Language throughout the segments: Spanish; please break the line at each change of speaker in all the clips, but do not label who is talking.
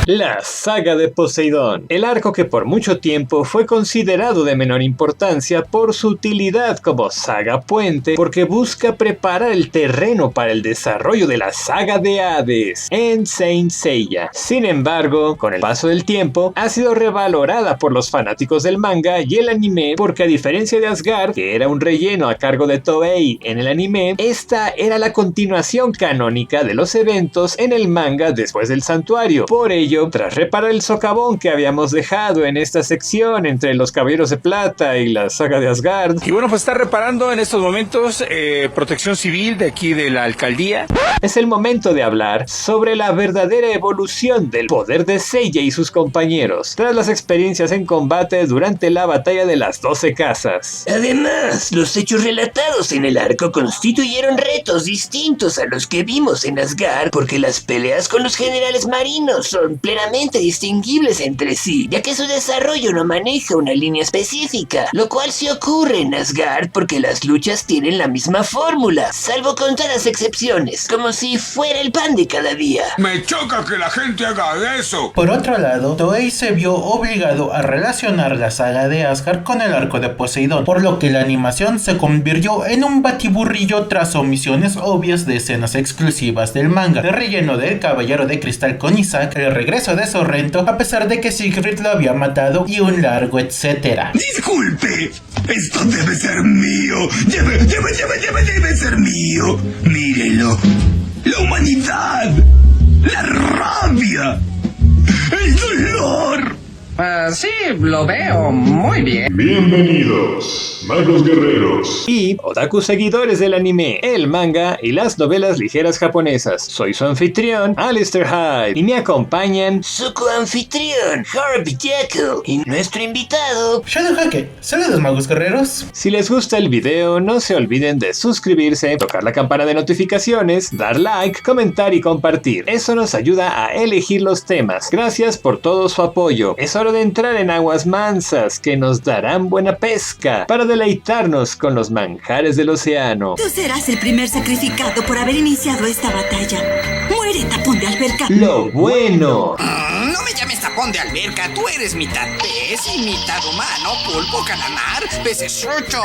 La saga de Poseidón, el arco que por mucho tiempo fue considerado de menor importancia por su utilidad como saga puente, porque busca preparar el terreno para el desarrollo de la saga de Hades en Saint Seiya. Sin embargo, con el paso del tiempo, ha sido revalorada por los fanáticos del manga y el anime, porque a diferencia de Asgard, que era un relleno a cargo de Toei en el anime, esta era la continuación canónica de los eventos en el manga después del santuario. Por ello, tras reparar el socavón que habíamos dejado en esta sección entre los Caballeros de Plata y la saga de Asgard.
Y bueno, pues está reparando en estos momentos Protección Civil de aquí de la alcaldía.
Es el momento de hablar sobre la verdadera evolución del poder de Seiya y sus compañeros, tras las experiencias en combate durante la batalla de las 12 casas.
Además, los hechos relatados en el arco constituyeron retos distintos a los que vimos en Asgard, porque las peleas con los generales marinos son plenamente distinguibles entre sí, ya que su desarrollo no maneja una línea específica, lo cual sí ocurre en Asgard porque las luchas tienen la misma fórmula, salvo contadas excepciones, como si fuera el pan de cada día.
Me choca que la gente haga eso.
Por otro lado, Toei se vio obligado a relacionar la saga de Asgard con el arco de Poseidón, por lo que la animación se convirtió en un batiburrillo tras omisiones obvias de escenas exclusivas del manga, de relleno del Caballero de Cristal con Isaac, el regreso de Sorrento a pesar de que Siegfried lo había matado y un largo etcétera.
Disculpe, esto debe ser mío. Debe ser mío. Mírenlo. La humanidad. La rabia. El dolor.
Sí, lo veo muy bien.
Bienvenidos, magos guerreros
Y otaku seguidores del anime, el manga y las novelas ligeras japonesas. Soy su anfitrión, Alistair Hyde, y me acompañan
su coanfitrión, Harvey Jekyll, y nuestro invitado,
Shadowhake. Saludos, magos guerreros.
Si les gusta el video, no se olviden de suscribirse, tocar la campana de notificaciones, dar like, comentar y compartir. Eso nos ayuda a elegir los temas. Gracias por todo su apoyo. Es hora de entrar en aguas mansas que nos darán buena pesca para deleitarnos con los manjares del océano.
Tú serás el primer sacrificado por haber iniciado esta batalla. Muere, tapón de alberca.
Lo bueno.
No me llames tapón de alberca, tú eres mitad pez y mitad humano, pulpo, calamar, pecesucho.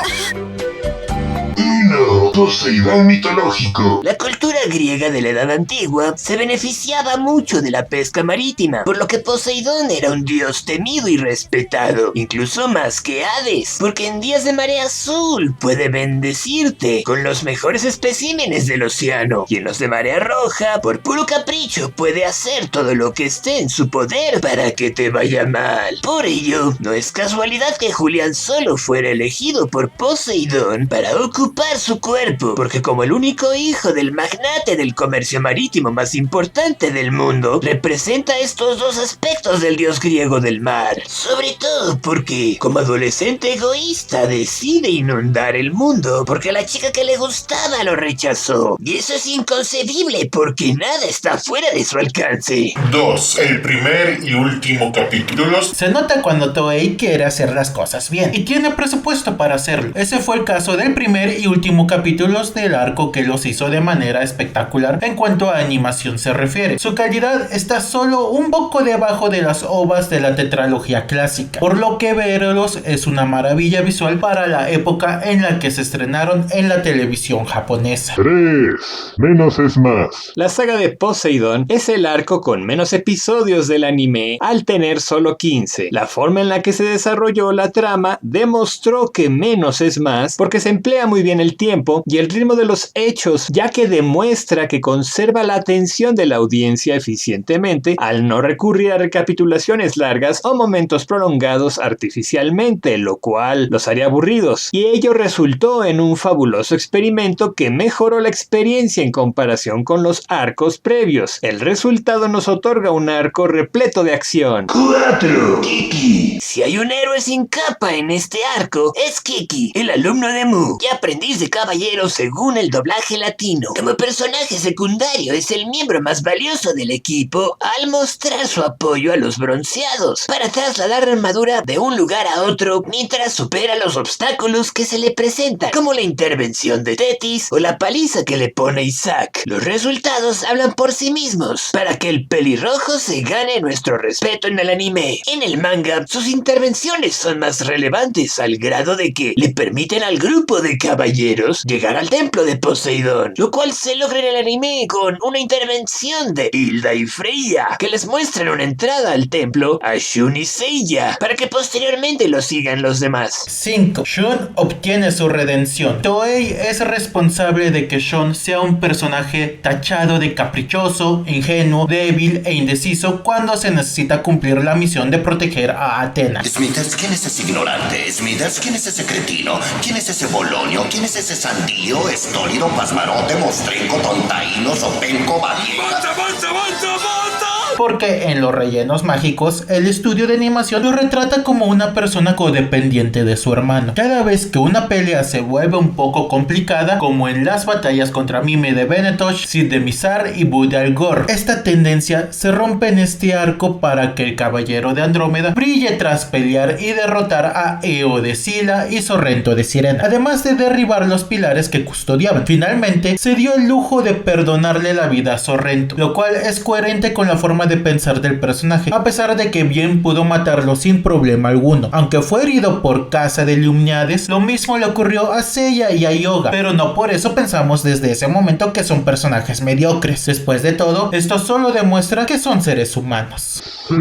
Poseidón mitológico.
La cultura griega de la Edad Antigua se beneficiaba mucho de la pesca marítima, por lo que Poseidón era un dios temido y respetado, incluso más que Hades, porque en días de marea azul puede bendecirte con los mejores especímenes del océano, y en los de marea roja, por puro capricho, puede hacer todo lo que esté en su poder para que te vaya mal. Por ello, no es casualidad que Julián solo fuera elegido por Poseidón para ocupar su cuerpo, porque como el único hijo del magnate del comercio marítimo más importante del mundo, representa estos dos aspectos del dios griego del mar. Sobre todo porque, como adolescente egoísta, decide inundar el mundo porque la chica que le gustaba lo rechazó. Y eso es inconcebible porque nada está fuera de su alcance.
2. El primer y último capítulo.
Se nota cuando Toei quiere hacer las cosas bien y tiene presupuesto para hacerlo. Ese fue el caso del primer y último capítulos del arco, que los hizo de manera espectacular en cuanto a animación se refiere. Su calidad está solo un poco debajo de las ovas de la tetralogía clásica, por lo que verlos es una maravilla visual para la época en la que se estrenaron en la televisión japonesa.
3. Menos es más.
La saga de Poseidón es el arco con menos episodios del anime, al tener solo 15. La forma en la que se desarrolló la trama demostró que menos es más, porque se emplea muy bien el tiempo y el ritmo de los hechos, ya que demuestra que conserva la atención de la audiencia eficientemente al no recurrir a recapitulaciones largas o momentos prolongados artificialmente, lo cual los haría aburridos, y ello resultó en un fabuloso experimento que mejoró la experiencia en comparación con los arcos previos. El resultado nos otorga un arco repleto de acción.
4. Kiki. Si hay un héroe sin capa en este arco, es Kiki, el alumno de Mu y aprendiz de caballero caballero según el doblaje latino. Como personaje secundario es el miembro más valioso del equipo al mostrar su apoyo a los bronceados para trasladar la armadura de un lugar a otro mientras supera los obstáculos que se le presentan, como la intervención de Tetis o la paliza que le pone Isaac. Los resultados hablan por sí mismos para que el pelirrojo se gane nuestro respeto en el anime. En el manga, sus intervenciones son más relevantes al grado de que le permiten al grupo de caballeros llegar al templo de Poseidón, lo cual se logra en el anime con una intervención de Hilda y Freya, que les muestran una entrada al templo a Shun y Seiya, para que posteriormente lo sigan los demás.
5. Shun obtiene su redención. Toei es responsable de que Shun sea un personaje tachado de caprichoso, ingenuo, débil e indeciso cuando se necesita cumplir la misión de proteger a Athena.
Smithers, ¿quién es ese ignorante? Smithers, ¿quién es ese cretino? ¿Quién es ese bolonio? ¿Quién es ese sandío, estólido, pasmarote, mostrenco, tontaíno, sopenco, valiente?
¡Basta!
Porque en los rellenos mágicos, el estudio de animación lo retrata como una persona codependiente de su hermano. Cada vez que una pelea se vuelve un poco complicada, como en las batallas contra Mime de Benetosh, Cid de Mizar y Bud de Algor, esta tendencia se rompe en este arco para que el caballero de Andrómeda brille tras pelear y derrotar a Eo de Sila y Sorrento de Sirena, además de derribar los pilares que custodiaban. Finalmente, se dio el lujo de perdonarle la vida a Sorrento, lo cual es coherente con la forma de pensar del personaje, a pesar de que bien pudo matarlo sin problema alguno. Aunque fue herido por caza de Illuminades, lo mismo le ocurrió a Seiya y a Yoga, pero no por eso pensamos desde ese momento que son personajes mediocres. Después de todo, esto solo demuestra que son seres humanos.
6.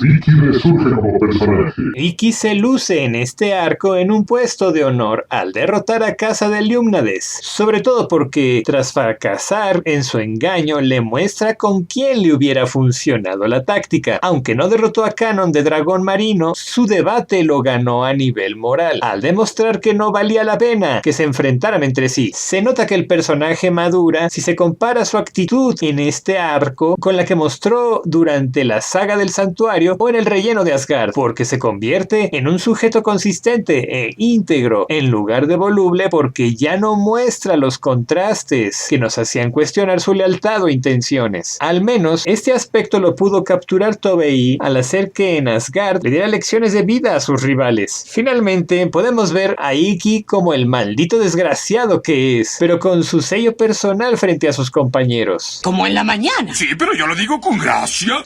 Iki resurge como personaje.
Iki se luce en este arco en un puesto de honor al derrotar a Casa de Illuminades, sobre todo porque tras fracasar en su engaño le muestra con quién le hubiera funcionado la táctica. Aunque no derrotó a Canon de Dragón Marino, su debate lo ganó a nivel moral, al demostrar que no valía la pena que se enfrentaran entre sí. Se nota que el personaje madura si se compara su actitud en este arco con la que mostró durante la saga del santuario o en el relleno de Asgard, porque se convierte en un sujeto consistente e íntegro en lugar de voluble, porque ya no muestra los contrastes que nos hacían cuestionar su lealtad o intenciones. Al menos este aspecto lo pudo capturar Toei al hacer que en Asgard le diera lecciones de vida a sus rivales. Finalmente podemos ver a Iki como el maldito desgraciado que es, pero con su sello personal frente a sus compañeros.
Como en la mañana.
Sí, pero yo lo digo con gracia.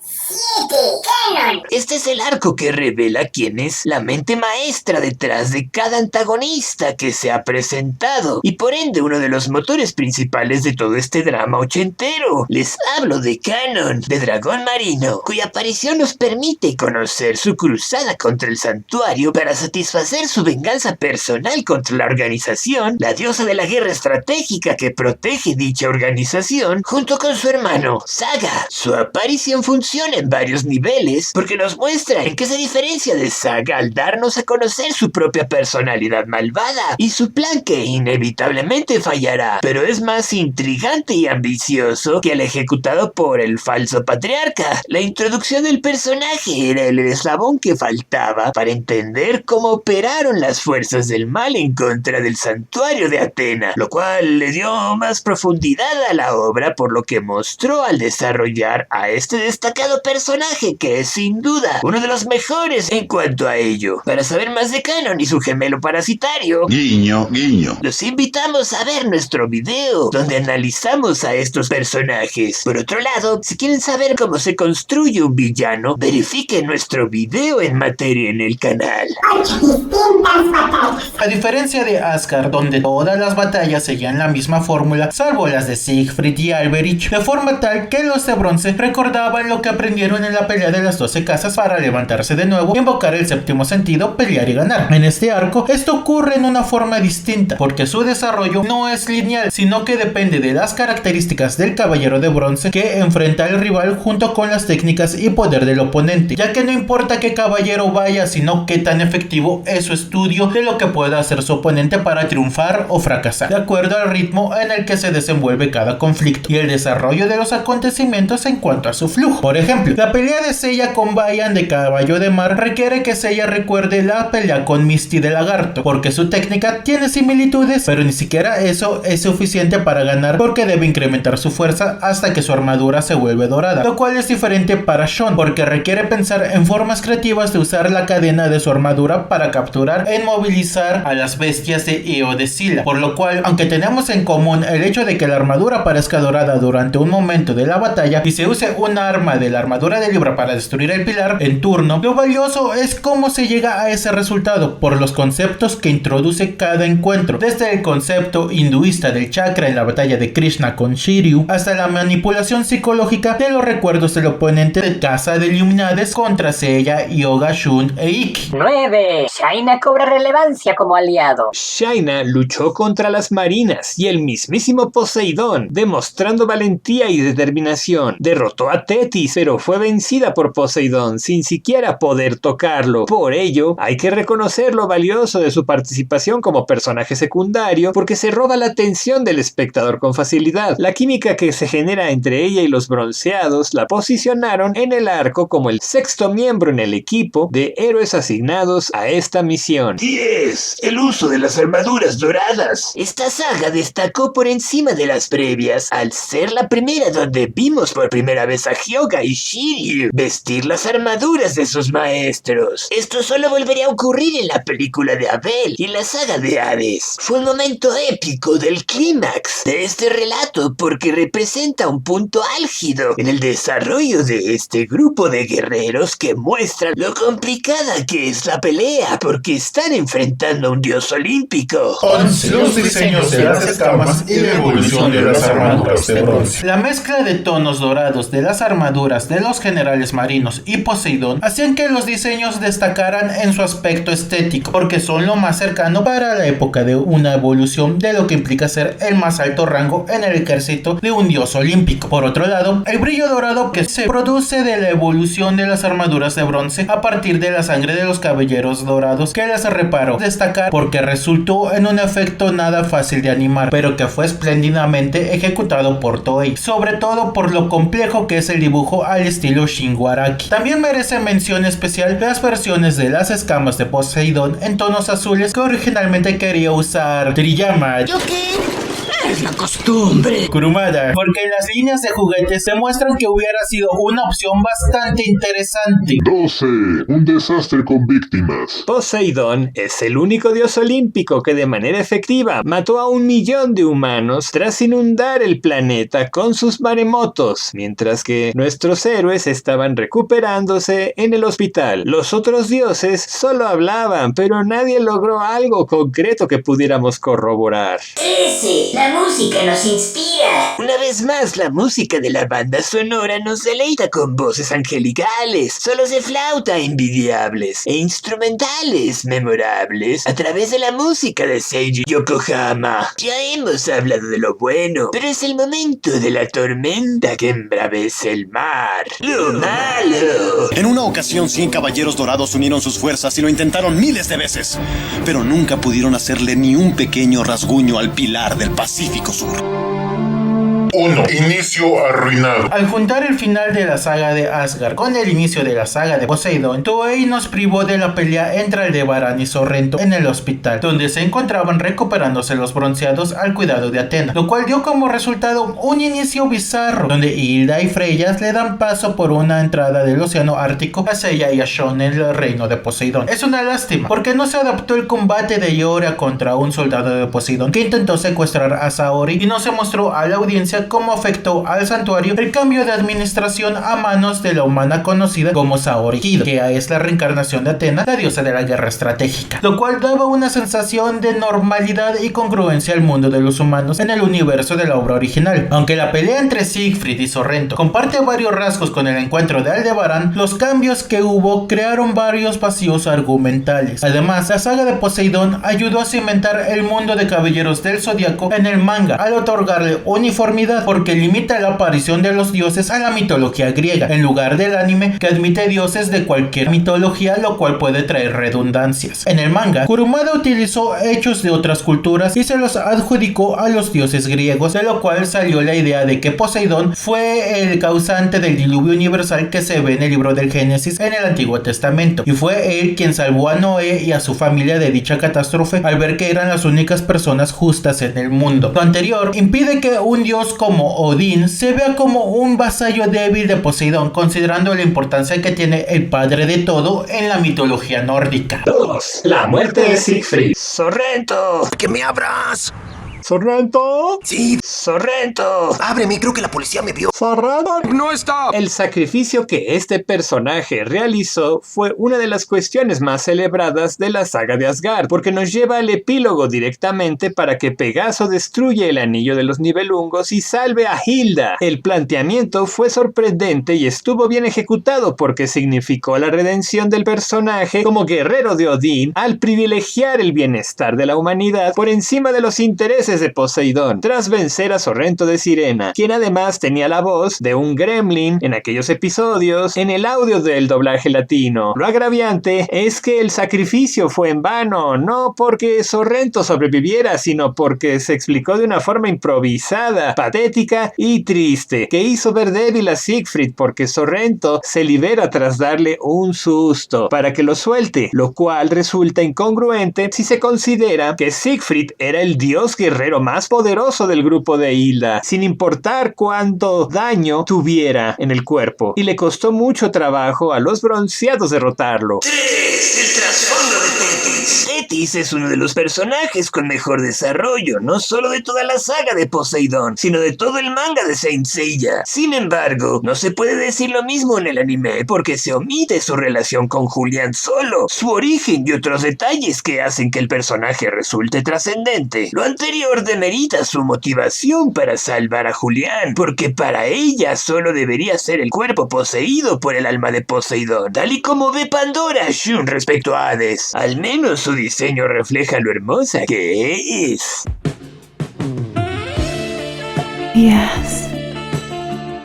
Este es el arco que revela quién es la mente maestra detrás de cada antagonista que se ha presentado, y por ende uno de los motores principales de todo este drama ochentero. Les hablo de Canon, de Dragón Marino, cuya aparición nos permite conocer su cruzada contra el santuario para satisfacer su venganza personal contra la organización, la diosa de la guerra estratégica que protege dicha organización, junto con su hermano, Saga. Su aparición funciona en varios niveles porque nos muestra en qué se diferencia de Saga al darnos a conocer su propia personalidad malvada y su plan que inevitablemente fallará, pero es más intrigante y ambicioso que el ejecutado por el falso patriarca. La introducción del personaje era el eslabón que faltaba para entender cómo operaron las fuerzas del mal en contra del santuario de Atena, lo cual le dio más profundidad a la obra, por lo que mostró al desarrollar a este destacado personaje que es sin duda uno de los mejores en cuanto a ello. Para saber más de Canon y su gemelo parasitario,
Guiño, guiño.
los invitamos a ver nuestro video donde analizamos a estos personajes. Por otro lado, si quieren saber cómo se construye un villano, verifiquen nuestro video en materia en el canal.
A diferencia de Asgard, donde todas las batallas seguían la misma fórmula, salvo las de Siegfried y Alberich, de forma tal que los de bronce recordaban lo que aprendieron en la pelea de las 12 casas para levantarse de nuevo, invocar el séptimo sentido, pelear y ganar. En este arco, esto ocurre en una forma distinta, porque su desarrollo no es lineal, sino que depende de las características del caballero de bronce que enfrenta al rival junto con las técnicas y poder del oponente, ya que no importa qué caballero vaya, sino qué tan efectivo es su estudio de lo que pueda hacer su oponente para triunfar o fracasar, de acuerdo al ritmo en el que se desenvuelve cada conflicto y el desarrollo de los acontecimientos en cuanto a su flujo. Por ejemplo, la pelea de Seiya con Bayan de Caballo de Mar requiere que Seiya recuerde la pelea con Misty de Lagarto, porque su técnica tiene similitudes, pero ni siquiera eso es suficiente para ganar, porque debe incrementar su fuerza hasta que su armadura se vuelve dorada, lo cual es diferente para Sean, porque requiere pensar en formas creativas de usar la cadena de su armadura para capturar e inmovilizar a las bestias de Io de Sila, por lo cual, aunque tenemos en común el hecho de que la armadura parezca dorada durante un momento de la batalla y se use un arma de la armadura de Libra para destruir el pilar en turno, lo valioso es cómo se llega a ese resultado por los conceptos que introduce cada encuentro, desde el concepto hinduista del chakra en la batalla de Krishna con Shiryu hasta la manipulación psicológica de los recuerdos del oponente de Casa de Illuminades contra Seiya, Yoga, Shun e Ikki.
9. Shaina cobra relevancia como aliado.
Shaina luchó contra las marinas y el mismísimo Poseidón, demostrando valentía y determinación. Derrotó a Thetis, pero fue vencida por Poseidón sin siquiera poder tocarlo. Por ello, hay que reconocer lo valioso de su participación como personaje secundario, porque se roba la atención del espectador con facilidad. La química que se genera entre ella y los bronceados la posicionaron en el arco como el sexto miembro en el equipo de héroes asignados a esta misión.
10. El uso de las armaduras doradas. Esta saga destacó por encima de las previas al ser la primera donde vimos por primera vez a Hyuga y Shiryu vestir las armaduras de sus maestros. Esto solo volvería a ocurrir en la película de Abel y la saga de Hades. Fue un momento épico del clímax de este relato porque representa un punto álgido en el desarrollo de este grupo de guerreros que muestran lo complicada que es la pelea porque están enfrentando a un dios olímpico.
11. Los diseños de las escamas y la evolución de las armaduras de bronce. La mezcla de tonos dorados de las armaduras de los generales marinos y Poseidón hacían que los diseños destacaran en su aspecto estético, porque son lo más cercano para la época de una evolución de lo que implica ser el más alto rango en el ejército de un dios olímpico. Por otro lado, el brillo dorado que se produce de la evolución de las armaduras de bronce a partir de la sangre de los caballeros dorados que las reparó destacar porque resultó en un efecto nada fácil de animar, pero que fue espléndidamente ejecutado por Toei, sobre todo por lo complejo que es el dibujo al estilo Shingo Araki. También merece mención especial las versiones de las escamas de Poseidón en tonos azules que originalmente quería usar Toriyama.
¿Yo qué? Es la costumbre.
Kurumada, porque las líneas de juguetes demuestran que hubiera sido una opción bastante interesante.
12. Un desastre con víctimas.
Poseidón es el único dios olímpico que de manera efectiva mató a 1 millón de humanos tras inundar el planeta con sus maremotos, mientras que nuestros héroes estaban recuperándose en el hospital. Los otros dioses solo hablaban, pero nadie logró algo concreto que pudiéramos corroborar.
13. La música nos inspira.
Una vez más, la música de la banda sonora nos deleita con voces angelicales, solos de flauta envidiables e instrumentales memorables a través de la música de Seiji Yokohama. Ya hemos hablado de lo bueno, pero es el momento de la tormenta que embravece el mar. ¡Lo malo!
En una ocasión, 100 caballeros dorados unieron sus fuerzas y lo intentaron miles de veces, pero nunca pudieron hacerle ni un pequeño rasguño al pilar del Pacífico Sur.
1. Inicio arruinado.
Al juntar el final de la saga de Asgard con el inicio de la saga de Poseidón, Toei nos privó de la pelea entre Aldebarán y Sorrento en el hospital, donde se encontraban recuperándose los bronceados al cuidado de Atena, lo cual dio como resultado un inicio bizarro, donde Hilda y Freya le dan paso por una entrada del océano Ártico a Seiya y a Sean en el reino de Poseidón. Es una lástima, porque no se adaptó el combate de Ioria contra un soldado de Poseidón que intentó secuestrar a Saori y no se mostró a la audiencia cómo afectó al santuario el cambio de administración a manos de la humana conocida como Saori Kido, que es la reencarnación de Atena, la diosa de la guerra estratégica, lo cual daba una sensación de normalidad y congruencia al mundo de los humanos en el universo de la obra original. Aunque la pelea entre Siegfried y Sorrento comparte varios rasgos con el encuentro de Aldebarán, los cambios que hubo crearon varios vacíos argumentales. Además, la saga de Poseidón ayudó a cimentar el mundo de Caballeros del Zodiaco en el manga al otorgarle uniformidad realidad, porque limita la aparición de los dioses a la mitología griega, en lugar del anime que admite dioses de cualquier mitología, lo cual puede traer redundancias. En el manga, Kurumada utilizó hechos de otras culturas y se los adjudicó a los dioses griegos, de lo cual salió la idea de que Poseidón fue el causante del diluvio universal que se ve en el libro del Génesis en el Antiguo Testamento, y fue él quien salvó a Noé y a su familia de dicha catástrofe al ver que eran las únicas personas justas en el mundo. Lo anterior impide que un dios como Odín se vea como un vasallo débil de Poseidón, considerando la importancia que tiene el padre de todo en la mitología nórdica.
2. La muerte de Siegfried.
¡Sorrento!
¡Que me abras!
¿Sorrento?
Sí.
¡Sorrento!
Ábreme, creo que la policía me vio.
¿Sorrento?
¡No está!
El sacrificio que este personaje realizó fue una de las cuestiones más celebradas de la saga de Asgard, porque nos lleva al epílogo directamente para que Pegaso destruya el anillo de los Nibelungos y salve a Hilda. El planteamiento fue sorprendente y estuvo bien ejecutado porque significó la redención del personaje como guerrero de Odín al privilegiar el bienestar de la humanidad por encima de los intereses de Poseidón, tras vencer a Sorrento de Sirena, quien además tenía la voz de un gremlin en aquellos episodios en el audio del doblaje latino. Lo agraviante es que el sacrificio fue en vano, no porque Sorrento sobreviviera, sino porque se explicó de una forma improvisada, patética y triste, que hizo ver débil a Siegfried porque Sorrento se libera tras darle un susto para que lo suelte, lo cual resulta incongruente si se considera que Siegfried era el dios guerrero más poderoso del grupo de Hilda, sin importar cuánto daño tuviera en el cuerpo, y le costó mucho trabajo a los bronceados derrotarlo.
3. El trasfondo de Tetis. Tetis es uno de los personajes con mejor desarrollo, no solo de toda la saga de Poseidón, sino de todo el manga de Saint Seiya. Sin embargo, no se puede decir lo mismo en el anime, porque se omite su relación con Julián solo, su origen y otros detalles que hacen que el personaje resulte trascendente. Lo anterior demerita su motivación para salvar a Julián, porque para ella solo debería ser el cuerpo poseído por el alma de Poseidón, tal y como ve Pandora Shun respecto a Hades. Al menos su diseño refleja lo hermosa que es.
Yes.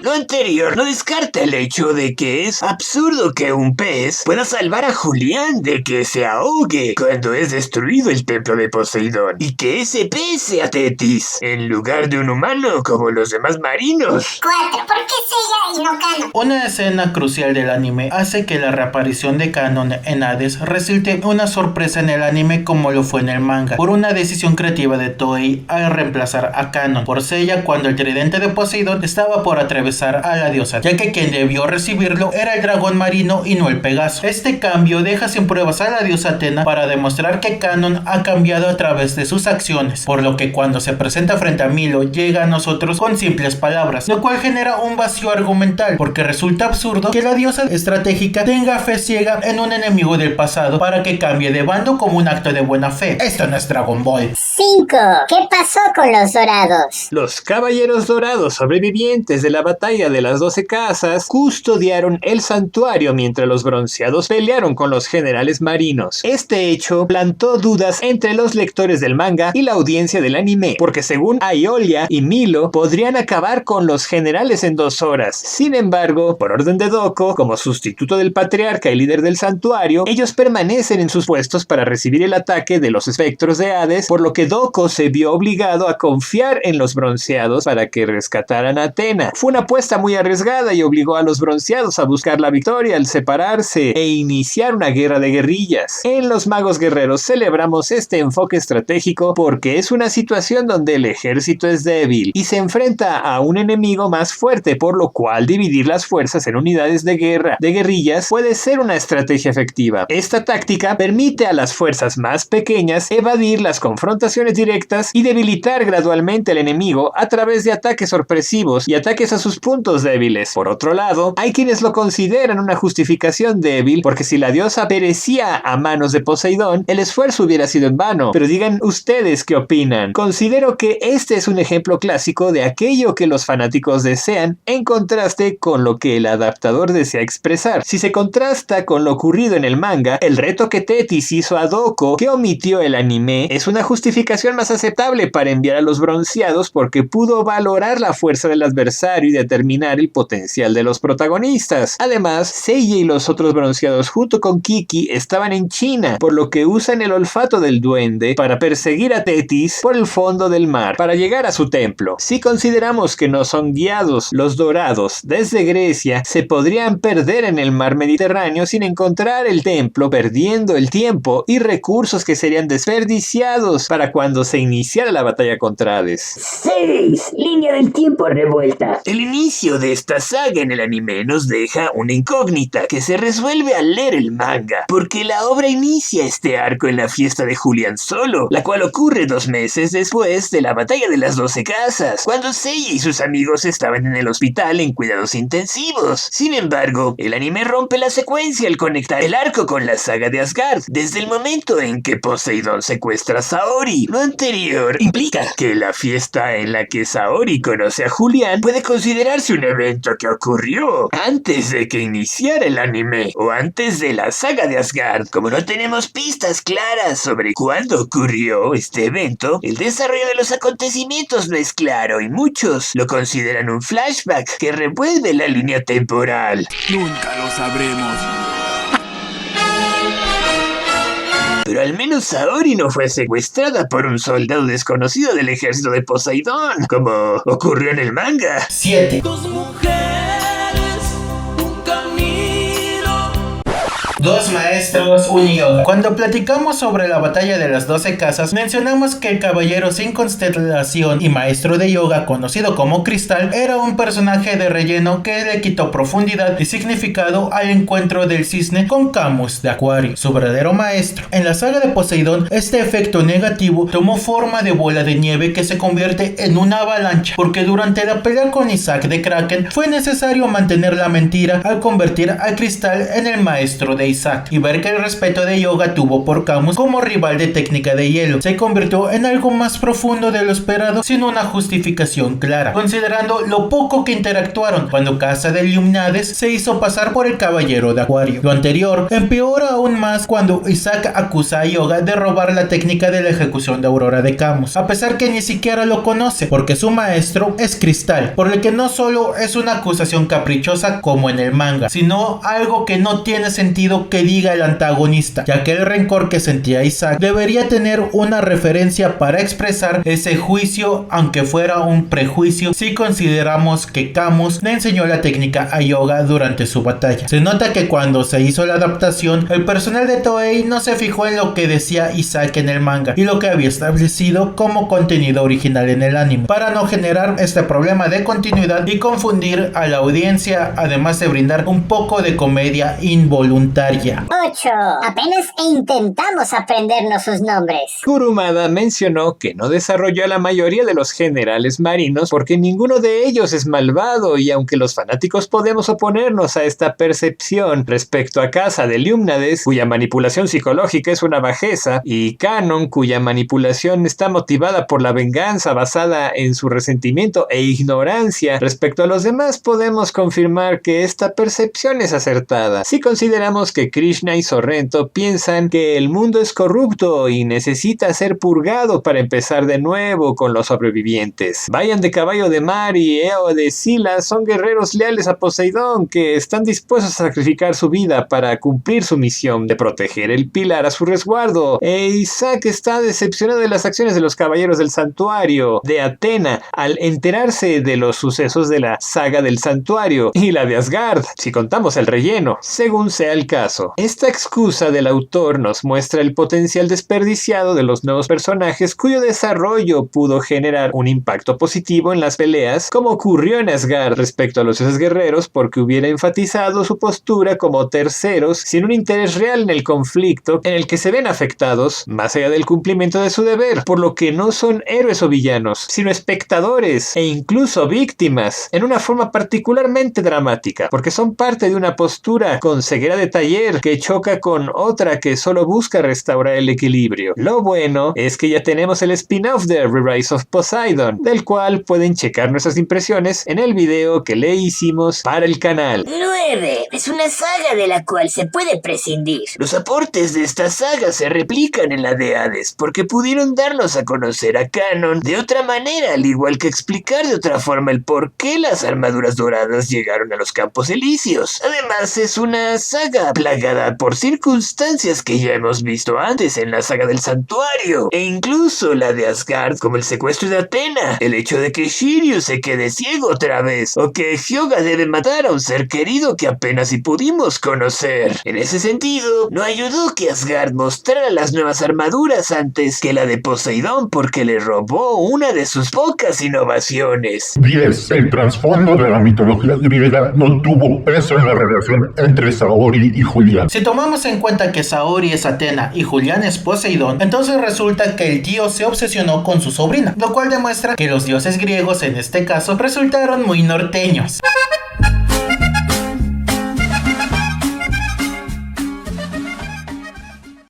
Lo anterior no descarta el hecho de que es absurdo que un pez pueda salvar a Julián de que se ahogue cuando es destruido el templo de Poseidón, y que ese pez sea Tetis, en lugar de un humano como los demás marinos.
4. ¿Por qué Seiya y no Canon?
Una escena crucial del anime hace que la reaparición de Canon en Hades resulte una sorpresa en el anime como lo fue en el manga, por una decisión creativa de Toei al reemplazar a Canon por Seiya cuando el tridente de Poseidón estaba por atravesar a la diosa, ya que quien debió recibirlo era el dragón marino y no el Pegaso. Este cambio deja sin pruebas a la diosa Atena para demostrar que Canon ha cambiado a través de sus acciones, por lo que cuando se presenta frente a Milo llega a nosotros con simples palabras, lo cual genera un vacío argumental, porque resulta absurdo que la diosa estratégica tenga fe ciega en un enemigo del pasado para que cambie de bando como un acto de buena fe. Esto no es Dragon Ball.
5. ¿Qué pasó con los dorados?
Los caballeros dorados sobrevivientes de la batalla de las 12 casas custodiaron el santuario mientras los bronceados pelearon con los generales marinos. Este hecho plantó dudas entre los lectores del manga y la audiencia del anime, porque según Aiolia y Milo podrían acabar con los generales en 2 horas. Sin embargo, por orden de Doko, como sustituto del patriarca y líder del santuario, ellos permanecen en sus puestos para recibir el ataque de los espectros de Hades, por lo que Doko se vio obligado a confiar en los bronceados para que rescataran a Atena. Fue una apuesta muy arriesgada y obligó a los bronceados a buscar la victoria al separarse e iniciar una guerra de guerrillas. En los magos guerreros celebramos este enfoque estratégico porque es una situación donde el ejército es débil y se enfrenta a un enemigo más fuerte, por lo cual dividir las fuerzas en unidades de guerra de guerrillas puede ser una estrategia efectiva. Esta táctica permite a las fuerzas más pequeñas evadir las confrontaciones directas y debilitar gradualmente al enemigo a través de ataques sorpresivos y ataques a sus puntos puntos débiles. Por otro lado, hay quienes lo consideran una justificación débil porque si la diosa perecía a manos de Poseidón, el esfuerzo hubiera sido en vano. Pero digan ustedes qué opinan. Considero que este es un ejemplo clásico de aquello que los fanáticos desean en contraste con lo que el adaptador desea expresar. Si se contrasta con lo ocurrido en el manga, el reto que Thetis hizo a Doko, que omitió el anime, es una justificación más aceptable para enviar a los bronceados porque pudo valorar la fuerza del adversario y determinar el potencial de los protagonistas. Además, Seiya y los otros bronceados junto con Kiki estaban en China, por lo que usan el olfato del duende para perseguir a Thetis por el fondo del mar para llegar a su templo. Si consideramos que no son guiados, los dorados desde Grecia se podrían perder en el mar Mediterráneo sin encontrar el templo, perdiendo el tiempo y recursos que serían desperdiciados para cuando se iniciara la batalla contra Hades.
6. Línea del tiempo revuelta.
El inicio de esta saga en el anime nos deja una incógnita que se resuelve al leer el manga, porque la obra inicia este arco en la fiesta de Julián Solo, la cual ocurre 2 meses después de la batalla de las 12 casas, cuando Seiya y sus amigos estaban en el hospital en cuidados intensivos. Sin embargo, el anime rompe la secuencia al conectar el arco con la saga de Asgard, desde el momento en que Poseidón secuestra a Saori. Lo anterior implica que la fiesta en la que Saori conoce a Julián puede considerarse un evento que ocurrió antes de que iniciara el anime o antes de la saga de Asgard. Como no tenemos pistas claras sobre cuándo ocurrió este evento, el desarrollo de los acontecimientos no es claro y muchos lo consideran un flashback que revuelve la línea temporal.
Nunca lo sabremos.
Pero al menos Saori no fue secuestrada por un soldado desconocido del ejército de Poseidón, como ocurrió en el manga.
7. Dos maestros, un yoga. Cuando platicamos sobre la batalla de las 12 casas, mencionamos que el caballero sin constelación y maestro de yoga, conocido como Cristal, era un personaje de relleno que le quitó profundidad y significado al encuentro del cisne con Camus de Acuario, su verdadero maestro. En la saga de Poseidón, este efecto negativo tomó forma de bola de nieve que se convierte en una avalancha, porque durante la pelea con Isaac de Kraken fue necesario mantener la mentira al convertir a Cristal en el maestro de Isaac y ver que el respeto de Yoga tuvo por Camus como rival de técnica de hielo se convirtió en algo más profundo de lo esperado sin una justificación clara, considerando lo poco que interactuaron cuando Casa de Illuminades se hizo pasar por el caballero de Acuario. Lo anterior empeora aún más cuando Isaac acusa a Yoga de robar la técnica de la ejecución de Aurora de Camus, a pesar que ni siquiera lo conoce porque su maestro es Cristal, por lo que no solo es una acusación caprichosa como en el manga, sino algo que no tiene sentido que diga el antagonista, ya que el rencor que sentía Isaac debería tener una referencia para expresar ese juicio, aunque fuera un prejuicio si consideramos que Camus le enseñó la técnica a Yoga durante su batalla. Se nota que cuando se hizo la adaptación, el personal de Toei no se fijó en lo que decía Isaac en el manga y lo que había establecido como contenido original en el anime, para no generar este problema de continuidad y confundir a la audiencia, además de brindar un poco de comedia involuntaria.
8. Apenas intentamos aprendernos sus nombres.
Kurumada mencionó que no desarrolló a la mayoría de los generales marinos porque ninguno de ellos es malvado, y aunque los fanáticos podemos oponernos a esta percepción respecto a Casa de Illuminades, cuya manipulación psicológica es una bajeza, y Canon, cuya manipulación está motivada por la venganza basada en su resentimiento e ignorancia respecto a los demás, podemos confirmar que esta percepción es acertada. Si consideramos que Krishna y Sorrento piensan que el mundo es corrupto y necesita ser purgado para empezar de nuevo con los sobrevivientes. Vayan de Caballo de Mar y Eo de Sila son guerreros leales a Poseidón que están dispuestos a sacrificar su vida para cumplir su misión de proteger el pilar a su resguardo. Isaac está decepcionado de las acciones de los caballeros del santuario de Atena al enterarse de los sucesos de la saga del santuario y la de Asgard, si contamos el relleno, según sea el caso. caso. Esta excusa del autor nos muestra el potencial desperdiciado de los nuevos personajes cuyo desarrollo pudo generar un impacto positivo en las peleas, como ocurrió en Asgard respecto a los dioses guerreros, porque hubiera enfatizado su postura como terceros sin un interés real en el conflicto en el que se ven afectados, más allá del cumplimiento de su deber, por lo que no son héroes o villanos, sino espectadores e incluso víctimas, en una forma particularmente dramática, porque son parte de una postura con ceguera de taller que choca con otra que solo busca restaurar el equilibrio. Lo bueno es que ya tenemos el spin-off de Re-Rise of Poseidon, del cual pueden checar nuestras impresiones en el video que le hicimos para el canal.
9. Es una saga de la cual se puede prescindir.
Los aportes de esta saga se replican en la de Hades, porque pudieron darnos a conocer a Canon de otra manera, al igual que explicar de otra forma el por qué las armaduras doradas llegaron a los Campos Elíseos. Además, es una saga plagada por circunstancias que ya hemos visto antes en la saga del Santuario, e incluso la de Asgard, como el secuestro de Athena, el hecho de que Shiryu se quede ciego otra vez, o que Hyuga debe matar a un ser querido que apenas si pudimos conocer. En ese sentido, no ayudó que Asgard mostrara las nuevas armaduras antes que la de Poseidón, porque le robó una de sus pocas innovaciones.
10. El trasfondo de la mitología griega no tuvo peso en la relación entre Saori y Julián.
Si tomamos en cuenta que Saori es Athena y Julián es Poseidón, entonces resulta que el dios se obsesionó con su sobrina, lo cual demuestra que los dioses griegos en este caso resultaron muy norteños.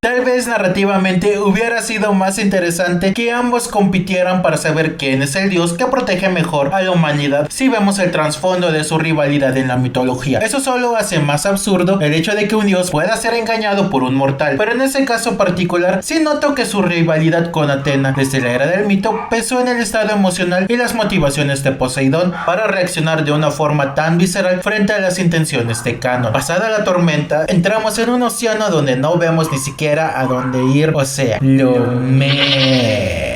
Tal vez narrativamente hubiera sido más interesante que ambos compitieran para saber quién es el dios que protege mejor a la humanidad si vemos el trasfondo de su rivalidad en la mitología. Eso solo hace más absurdo el hecho de que un dios pueda ser engañado por un mortal, pero en ese caso particular sí noto que su rivalidad con Athena desde la era del mito pesó en el estado emocional y las motivaciones de Poseidón para reaccionar de una forma tan visceral frente a las intenciones de Canon. Pasada la tormenta, entramos en un océano donde no vemos ni siquiera a dónde ir, o sea,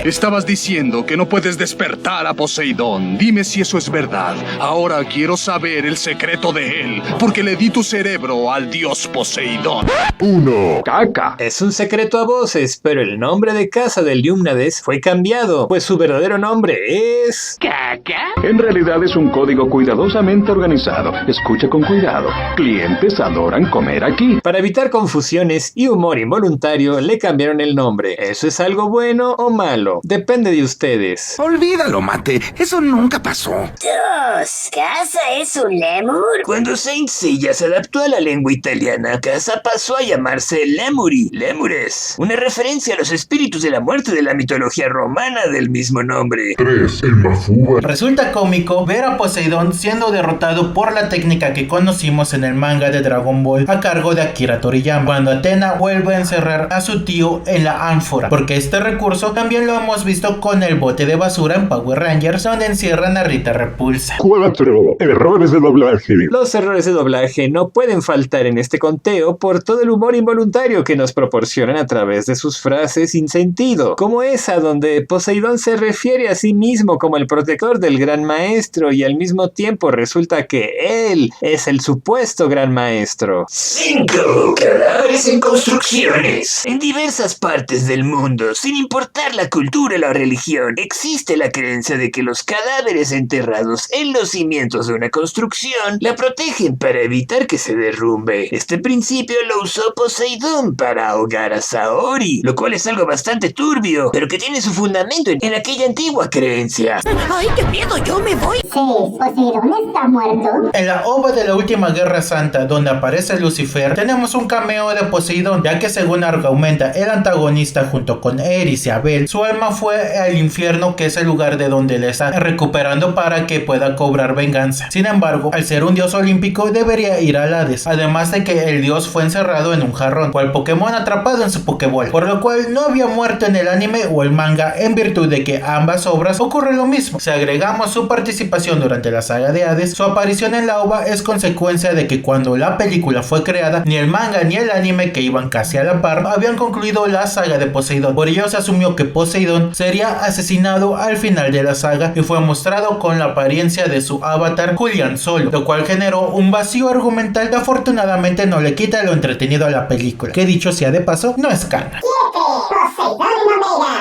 Estabas diciendo que no puedes despertar a Poseidón. Dime si eso es verdad. Ahora quiero saber el secreto de él, porque le di tu cerebro al dios Poseidón.
1.
Caca.
Es un secreto a voces, pero el nombre de casa del Yumnades fue cambiado, pues su verdadero nombre es...
¿Caca? En realidad es un código cuidadosamente organizado. Escucha con cuidado. Clientes adoran comer aquí.
Para evitar confusiones y humor involuntario, le cambiaron el nombre. ¿Eso es algo bueno o malo? Depende de ustedes.
Olvídalo, Mate. Eso nunca pasó.
2. ¿Casa es un lemur?
Cuando Saint Seiya se adaptó a la lengua italiana, casa pasó a llamarse Lemuri, Lemures, una referencia a los espíritus de la muerte de la mitología romana del mismo nombre.
3. El Mafuba.
Resulta cómico ver a Poseidón siendo derrotado por la técnica que conocimos en el manga de Dragon Ball a cargo de Akira Toriyama, cuando Athena vuelve a encerrar a su tío en la ánfora, porque este recurso también lo hemos visto con el bote de basura en Power Rangers, donde encierran a Rita Repulsa.
4. Errores de doblaje.
Los errores de doblaje no pueden faltar en este conteo por todo el humor involuntario que nos proporcionan a través de sus frases sin sentido, como esa donde Poseidón se refiere a sí mismo como el protector del gran maestro y al mismo tiempo resulta que él es el supuesto gran maestro.
5. Cadáveres en construcciones. En diversas partes del mundo, sin importar la cultura o la religión, existe la creencia de que los cadáveres enterrados en los cimientos de una construcción la protegen para evitar que se derrumbe. Este principio lo usó Poseidón para ahogar a Saori, lo cual es algo bastante turbio, pero que tiene su fundamento en aquella antigua creencia.
¡Ay, qué miedo! ¡Yo me voy! Sí, Poseidón está muerto.
En la ova de la última Guerra Santa, donde aparece Lucifer, tenemos un cameo de Poseidón, ya que según argumenta el antagonista junto con Eris y Abel, su alma fue al infierno, que es el lugar de donde le está recuperando para que pueda cobrar venganza. Sin embargo, al ser un dios olímpico, debería ir al Hades, además de que el dios fue encerrado en un jarrón, cual Pokémon atrapado en su Pokéball, por lo cual no había muerto en el anime o el manga, en virtud de que ambas obras ocurre lo mismo. Si agregamos su participación durante la saga de Hades, su aparición en la ova es consecuencia de que cuando la película fue creada, ni el manga ni el anime, que iban casi a la par, habían concluido la saga de Poseidón. Por ello se asumió que Poseidón Poseidón sería asesinado al final de la saga y fue mostrado con la apariencia de su avatar Julian Solo, lo cual generó un vacío argumental que afortunadamente no le quita lo entretenido a la película, que dicho sea de paso, no es canon.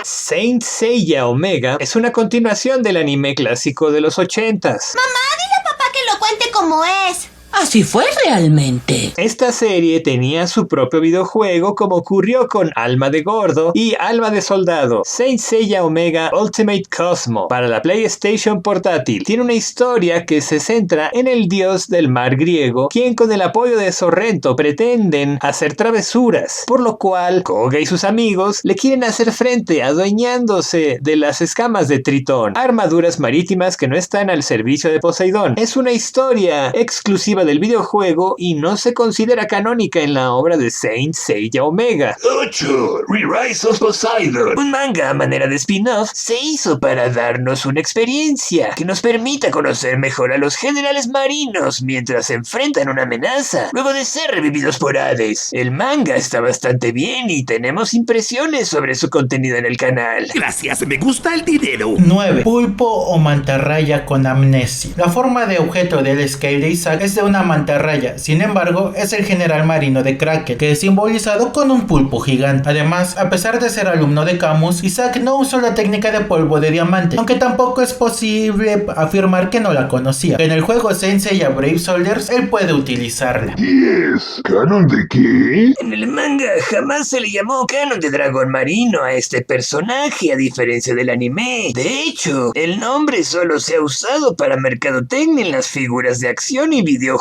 Saint Seiya Omega es una continuación del anime clásico de los 80s.
Mamá, dile a papá que lo cuente como es.
Así fue realmente.
Esta serie tenía su propio videojuego, como ocurrió con Alma de Gordo y Alma de Soldado. Saint Seiya Omega Ultimate Cosmo para la PlayStation portátil tiene una historia que se centra en el dios del mar griego, quien con el apoyo de Sorrento pretenden hacer travesuras, por lo cual Koga y sus amigos le quieren hacer frente adueñándose de las escamas de Tritón, armaduras marítimas que no están al servicio de Poseidón. Es una historia exclusiva del videojuego y no se considera canónica en la obra de Saint Seiya Omega.
8. Re-Rise of Poseidon. Un manga a manera de spin-off se hizo para darnos una experiencia que nos permita conocer mejor a los generales marinos mientras se enfrentan una amenaza, luego de ser revividos por Hades. El manga está bastante bien y tenemos impresiones sobre su contenido en el canal.
Gracias, me gusta el dinero.
9. Pulpo o mantarraya con amnesia. La forma de objeto del scale de Isaac es de una mantarraya, sin embargo es el general marino de Kraken, que es simbolizado con un pulpo gigante. Además, a pesar de ser alumno de Camus, Isaac no usó la técnica de polvo de diamante, aunque tampoco es posible afirmar que no la conocía. En el juego Saint Seiya Brave Soldiers, él puede utilizarla.
¿10? ¿Canon de qué?
En el manga jamás se le llamó canon de dragón marino a este personaje, a diferencia del anime. De hecho, el nombre solo se ha usado para mercadotecnia en las figuras de acción y videojuegos.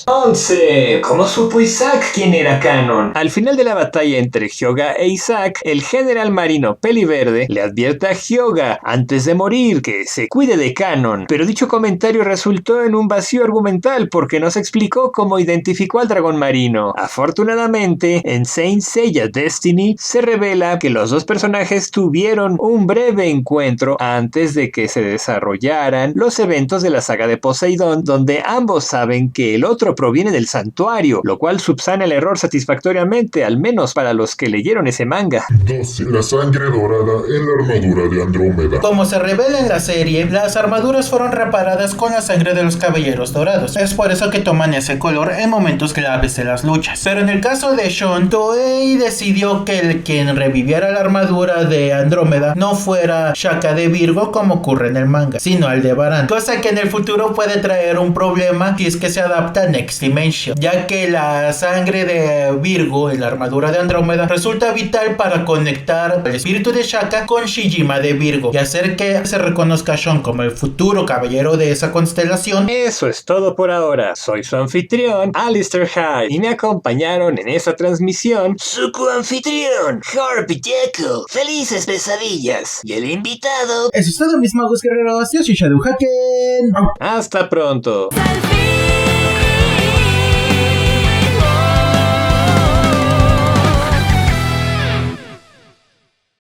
11. ¿Cómo supo Isaac quién era canon? Al final de la batalla entre Hyuga e Isaac, el general marino Peliverde le advierte a Hyuga antes de morir que se cuide de canon, pero dicho comentario resultó en un vacío argumental porque no se explicó cómo identificó al dragón marino. Afortunadamente, en Saint Seiya Destiny se revela que los dos personajes tuvieron un breve encuentro antes de que se desarrollaran los eventos de la saga de Poseidón, donde ambos saben que el otro proviene del santuario, lo cual subsana el error satisfactoriamente, al menos para los que leyeron ese manga.
12. La sangre dorada en la armadura de Andrómeda.
Como se revela en la serie, las armaduras fueron reparadas con la sangre de los caballeros dorados. Es por eso que toman ese color en momentos claves de las luchas. Pero en el caso de Shon, Toei decidió que quien reviviera la armadura de Andrómeda no fuera Shaka de Virgo como ocurre en el manga, sino Aldebarán, cosa que en el futuro puede traer un problema si es que se adapta a Next Dimension, ya que la sangre de Virgo en la armadura de Andrómeda resulta vital para conectar el espíritu de Shaka con Shijima de Virgo y hacer que se reconozca a Shon como el futuro caballero de esa constelación.
Eso es todo por ahora. Soy su anfitrión, Alistair Hyde, y me acompañaron en esta transmisión
su coanfitrión, Harpy Jekyll. Felices pesadillas. Y el invitado...
Eso es todo, mis magos guerreros. Yo soy Shadowhaken.
Hasta pronto.